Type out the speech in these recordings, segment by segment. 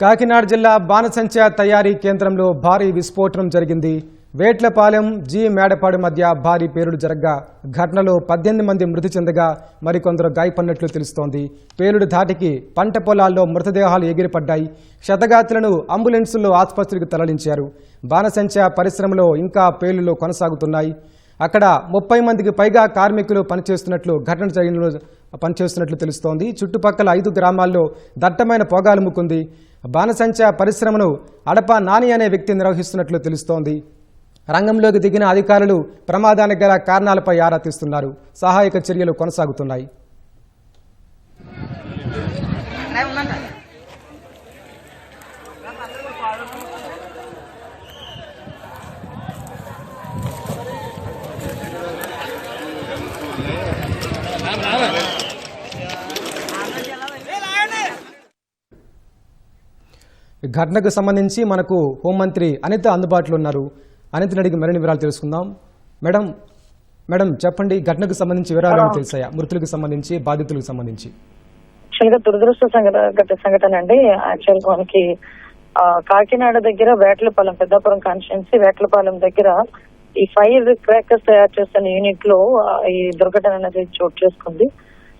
కాకినాడ జిల్లా బాణసంచ తయారీ కేంద్రంలో భారీ విస్ఫోటనం జరిగింది. వేట్లపాలెం జి మేడపాడు మధ్య భారీ పేలుడు జరగగా ఘటనలో 18 మంది మృతి చెందగా మరికొందరు గాయపడినట్లు తెలుస్తోంది. పేలుడు ధాటికి పంట పొలాల్లో మృతదేహాలు ఎగిరిపడ్డాయి. క్షతగాతులను అంబులెన్సుల్లో ఆసుపత్రికి తరలించారు. బాణసంచ పరిశ్రమలో ఇంకా పేలుళ్లు కొనసాగుతున్నాయి. అక్కడ 30 మందికి పైగా కార్మికులు పనిచేస్తున్నట్లు తెలుస్తోంది. చుట్టుపక్కల 5 గ్రామాల్లో దట్టమైన పొగాలుముకుంది. బాణసంచ పరిశ్రమను అడప నాని అనే వ్యక్తి నిర్వహిస్తున్నట్లు తెలుస్తోంది. రంగంలోకి దిగిన అధికారులు ప్రమాదానికి గల కారణాలపై ఆరా తీస్తున్నారు. సహాయక చర్యలు కొనసాగుతున్నాయి. ఘటనకు సంబంధించి మనకు హోంమంత్రి అనిత అందుబాటులో ఉన్నారు. అనితని అడిగి మరిన్ని వివరాలు తెలుసుకుందాం. మేడం చెప్పండి, ఘటనకు సంబంధించి వివరాలు తెలిసాయా? మృతులకు సంబంధించి, బాధితులకు సంబంధించి. యాక్చువల్గా దురదృష్ట సంఘటన అండి. యాక్చువల్ మనకి కాకినాడ దగ్గర వేట్లపాలెం, పెద్దాపురం కాన్స్టిట్యున్సీ వేట్లపాలెం దగ్గర ఈ ఫైర్ క్రాకర్స్ తయారు చేస్తున్న యూనిట్ లో ఈ దుర్ఘటన అనేది చోటు చేసుకుంది.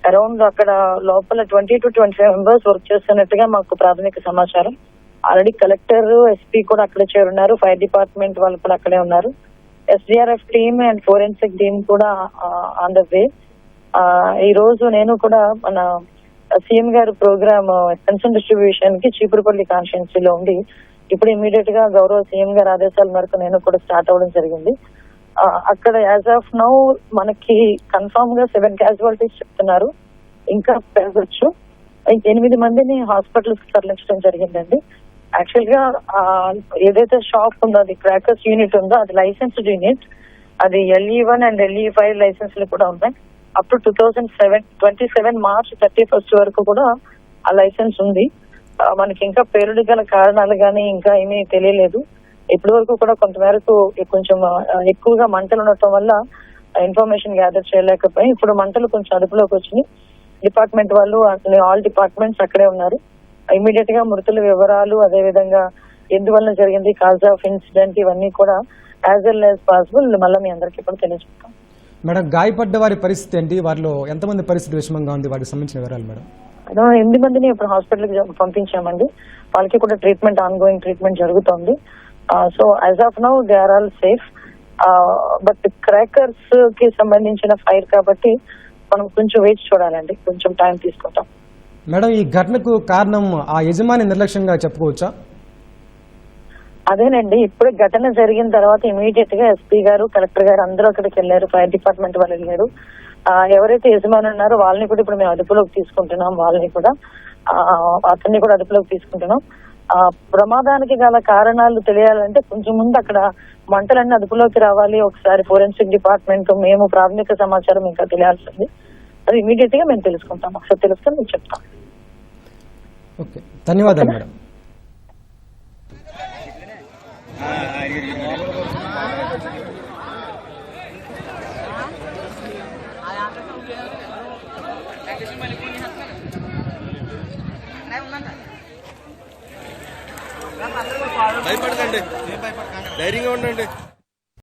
అరౌండ్ అక్కడ లోపల 20 to 25 మెంబర్స్ వర్క్ చేస్తున్నట్టుగా మాకు ప్రాథమిక సమాచారం. ఆల్రెడీ కలెక్టర్, ఎస్పీ కూడా అక్కడే చేరున్నారు. ఫైర్ డిపార్ట్మెంట్ వాళ్ళు కూడా అక్కడే ఉన్నారు. SDRF team and forensic team కూడా ఆన్ ద వే. ఈ రోజు నేను కూడా మన సీఎం గారి ప్రోగ్రామ్ పెన్షన్ డిస్ట్రిబ్యూషన్ కి చీపురుపల్లి కాన్స్టిట్యున్సీలో ఉండి ఇప్పుడు ఇమీడియట్ గా గౌరవ సీఎం గారి ఆదేశాల మేరకు నేను కూడా స్టార్ట్ అవ్వడం జరిగింది. అక్కడ యాజ్ ఆఫ్ నౌ మనకి కన్ఫర్మ్ గా 7 క్యాజువాలిటీస్ చెప్తున్నారు. ఇంకా పెరగచ్చు. 8 మందిని హాస్పిటల్స్ కి తరలించడం జరిగిందండి. యాక్చువల్ గా ఏదైతే షాప్ ఉందో, అది క్రాకర్స్ యూనిట్ ఉందో, అది లైసెన్స్డ్ యూనిట్. అది LE1 అండ్ LE5 లైసెన్స్లు కూడా ఉన్నాయి. అప్ టు 2027 మార్చ్ 31 వరకు కూడా ఆ లైసెన్స్ ఉంది. మనకి ఇంకా పేలుడు గల కారణాలు కానీ ఇంకా ఏమీ తెలియలేదు. ఇప్పటి వరకు కూడా కొంతమేరకు కొంచెం ఎక్కువగా మంటలు ఉండటం వల్ల ఇన్ఫర్మేషన్ గ్యాదర్ చేయలేకపోయి ఇప్పుడు మంటలు కొంచెం అదుపులోకి వచ్చినాయి. డిపార్ట్మెంట్ వాళ్ళు, ఆల్ డిపార్ట్మెంట్స్ అక్కడే ఉన్నారు. ఇమీడియట్ గా మృతుల వివరాలు, అదే విధంగా ఎందువల్ల జరిగింది, కాజ్ ఆఫ్ ఇన్సిడెంట్, ఇవన్నీ కూడా యాజ్ వెల్ యాజ్ పాసిబుల్ మళ్ళీ మీ అందరికీ కూడా తెలియజేస్తాం. మేడం, గాయపడ్డ వారి పరిస్థితి ఏంటి? వారిలో ఎంతమంది పరిస్థితి విషమంగా ఉంది? వారికి సంబంధించిన వివరాలు మేడం. 8 మందిని ఇప్పుడు హాస్పిటల్ కి పంపించామండి. వాళ్ళకి కూడా ట్రీట్మెంట్, ఆన్ గోయింగ్ ట్రీట్మెంట్ జరుగుతోంది. So as of now they are all safe. But crackers కి సంబంధించిన ఫైర్ కాబట్టి మనం కొంచెం వేచి చూడాలండి, కొంచెం టైం తీసుకుంటాం. మేడం, ఈ ఘటనకు కారణం ఆ యజమాని నిర్లక్ష్యంగా చెప్పుకోవచ్చా? అదేనండి, ఇప్పుడే ఘటన జరిగిన తర్వాత ఇమీడియట్ గా ఎస్పీ గారు, కలెక్టర్ గారు అందరూ అక్కడికి వెళ్ళారు. ఫైర్ డిపార్ట్మెంట్ వాళ్ళు వెళ్ళారు. ఎవరైతే యజమాని ఉన్నారో వాళ్ళని కూడా ఇప్పుడు మేము అదుపులోకి తీసుకుంటున్నాం. వాళ్ళని కూడా అతన్ని కూడా అదుపులోకి తీసుకుంటున్నాం. ప్రమాదానికి గల కారణాలు తెలియాలంటే కొంచెం ముందు అక్కడ మంటలన్నీ అదుపులోకి రావాలి. ఒకసారి ఫోరెన్సిక్ డిపార్ట్మెంట్, మేము ప్రాథమిక సమాచారం ఇంకా తెలియాల్సింది. అది ఇమీడియట్ గా మేము తెలుసుకుంటాం. ఒకసారి తెలుసుకొని మీకు చెప్తాం. ఓకే, ధన్యవాదాలు మేడం. భయపడకండి, ధైర్యంగా ఉండండి.